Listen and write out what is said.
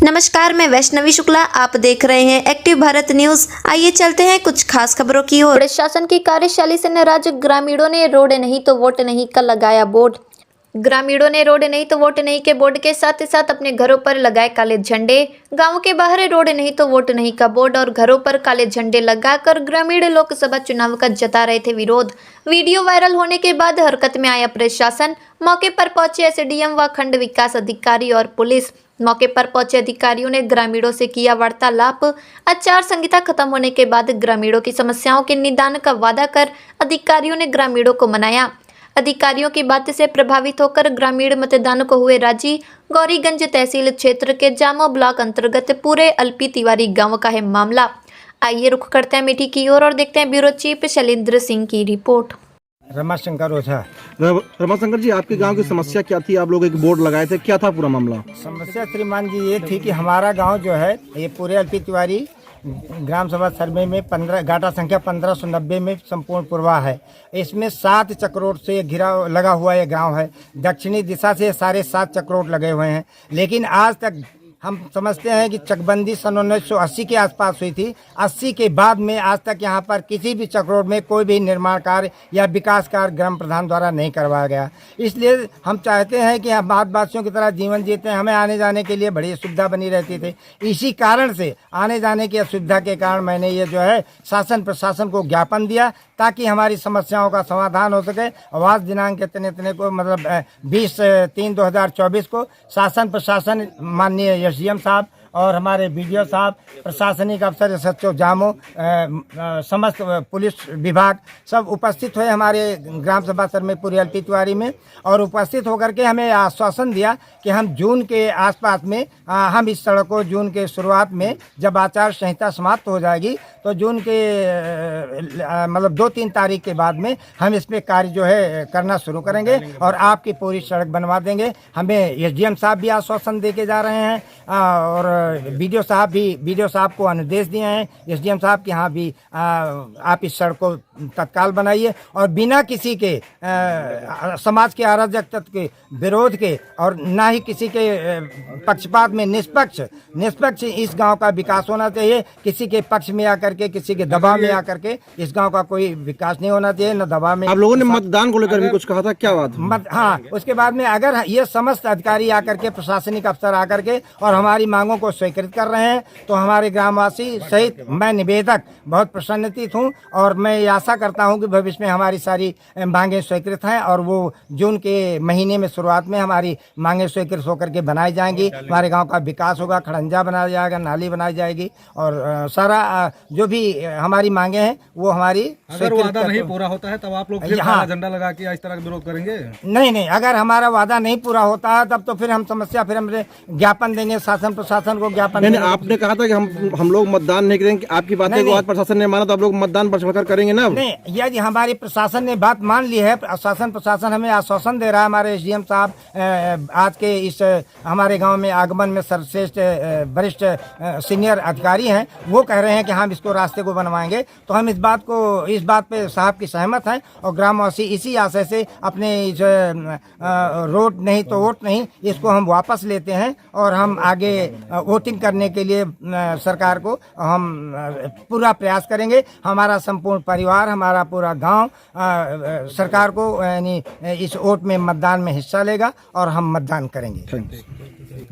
नमस्कार, मैं वैष्णवी शुक्ला। आप देख रहे हैं एक्टिव भारत न्यूज। आइए चलते हैं कुछ खास खबरों की ओर। प्रशासन की कार्यशैली से नाराज ग्रामीणों ने रोड नहीं तो वोट नहीं का लगाया बोर्ड। ग्रामीणों ने रोड नहीं तो वोट नहीं के बोर्ड के साथ ही साथ अपने घरों पर लगाए काले झंडे। गांव के बाहर रोड नहीं तो वोट नहीं का बोर्ड और घरों पर काले झंडे लगाकर ग्रामीण लोकसभा चुनाव का जता रहे थे विरोध। वीडियो वायरल होने के बाद हरकत में आया प्रशासन। मौके पर पहुंचे एसडीएम व खंड विकास अधिकारी और पुलिस। मौके पर पहुंचे अधिकारियों ने ग्रामीणों से किया वार्तालाप। आचार संहिता खत्म होने के बाद ग्रामीणों की समस्याओं के निदान का वादा कर अधिकारियों ने ग्रामीणों को मनाया। अधिकारियों की बात से प्रभावित होकर ग्रामीण मतदान को हुए राजी। गौरीगंज तहसील क्षेत्र के जामो ब्लॉक अंतर्गत पूरे अलपी तिवारी गांव का है मामला। आइए रुख करते हैं अमेठी की ओर और देखते हैं ब्यूरो चीफ शैलेंद्र सिंह की रिपोर्ट। रमाशंकर ओझा। रमाशंकर जी, आपके गांव की समस्या क्या थी? आप लोग एक बोर्ड लगाए थे, क्या था पूरा मामला? समस्या श्रीमान जी ये थी कि हमारा गांव जो है ये पूरे अलपी तिवारी ग्राम सभा सर्वे में 15 गाटा संख्या 1590 में संपूर्ण पूर्वा है। इसमें 7 चक्रोट से घिरा लगा हुआ ये गांव है। दक्षिणी दिशा से सारे 7 चक्रोट लगे हुए हैं, लेकिन आज तक हम समझते हैं कि चकबंदी सन 1980 के आसपास हुई थी। 80 के बाद में आज तक यहाँ पर किसी भी चक्रोट में कोई भी निर्माण कार्य या विकास कार्य ग्राम प्रधान द्वारा नहीं करवाया गया। इसलिए हम चाहते हैं कि हम भारतवासियों की तरह जीवन जीते हैं। हमें आने जाने के लिए बड़ी सुविधा बनी रहती थी। इसी कारण से आने जाने की असुविधा के कारण मैंने ये जो है शासन प्रशासन को ज्ञापन दिया ताकि हमारी समस्याओं का समाधान हो सके। आवास दिनांक के तने को मतलब 20/3/2024 को शासन प्रशासन माननीय एसडीएम साहब और हमारे बीडीओ साहब, प्रशासनिक अफसर सचिव जामो, समस्त पुलिस विभाग सब उपस्थित हुए हमारे ग्राम सभा सरमेपुरी अलपी तिवारी में। और उपस्थित होकर के हमें आश्वासन दिया कि हम जून के आसपास में हम इस सड़क को जून के शुरुआत में जब आचार संहिता समाप्त हो जाएगी तो जून के मतलब 2-3 तारीख के बाद में हम इस पर कार्य जो है करना शुरू करेंगे और आपकी पूरी सड़क बनवा देंगे। हमें एसडीएम साहब भी आश्वासन दे के जा रहे हैं और बीडीओ साहब को अनुदेश दिए हैं एसडीएम साहब कि हाँ भी आप इस सड़क को तत्काल बनाइए और बिना किसी के समाज के अराजक तत्व के विरोध के और ना ही किसी के पक्षपात में निष्पक्ष इस गांव का विकास होना चाहिए। किसी के पक्ष में आकर के किसी के दबाव में आकर के इस गांव का कोई विकास नहीं होना चाहिए, न दबाव में। आप लोगों ने मतदान को लेकर भी कुछ कहा था, क्या बात? हाँ, उसके बाद में अगर ये समस्त अधिकारी आकर के प्रशासनिक अफसर आकर के और हमारी मांगों को स्वीकृत कर रहे हैं तो हमारे ग्रामवासी सहित मैं निवेदक बहुत प्रसन्नचित हूँ और मैं ये आशा करता हूँ कि भविष्य में हमारी सारी मांगें स्वीकृत हैं और वो जून के महीने में शुरुआत में हमारी मांगें स्वीकृत होकर के बनाई जाएंगी। हमारे गांव का विकास होगा, खड़ंजा बनाया जाएगा, नाली बनाई जाएगी और सारा जो भी हमारी मांगे हैं वो हमारी। अगर वादा नहीं पूरा होता है तब आप लोग फिर काला झंडा लगा के इस तरह का विरोध करेंगे? नहीं, अगर हमारा वादा नहीं पूरा होता है तब तो फिर हम हम ज्ञापन देंगे शासन प्रशासन को ज्ञापन। नहीं, आपने कहा था कि हम लोग मतदान नहीं करेंगे। आपकी बातें को आज प्रशासन ने माना तो आप लोग मतदान पर करेंगे ना? नहीं, यदि हमारी प्रशासन ने बात मान ली है, शासन प्रशासन हमें आश्वासन दे रहा है। हमारे एसडीएम साहब आज के इस हमारे गांव में आगमन में सर्वश्रेष्ठ वरिष्ठ सीनियर अधिकारी हैं, वो कह रहे हैं कि हम इसको रास्ते को बनवाएंगे। तो हम इस बात पे साहब की सहमत हैं और ग्रामवासी इसी आशय से अपने इस रोड नहीं तो वोट नहीं इसको हम वापस लेते हैं और हम आगे वोटिंग करने के लिए सरकार को हम पूरा प्रयास करेंगे। हमारा संपूर्ण परिवार, हमारा पूरा गांव सरकार को यानी इस वोट में मतदान में हिस्सा लेगा और हम मतदान करेंगे।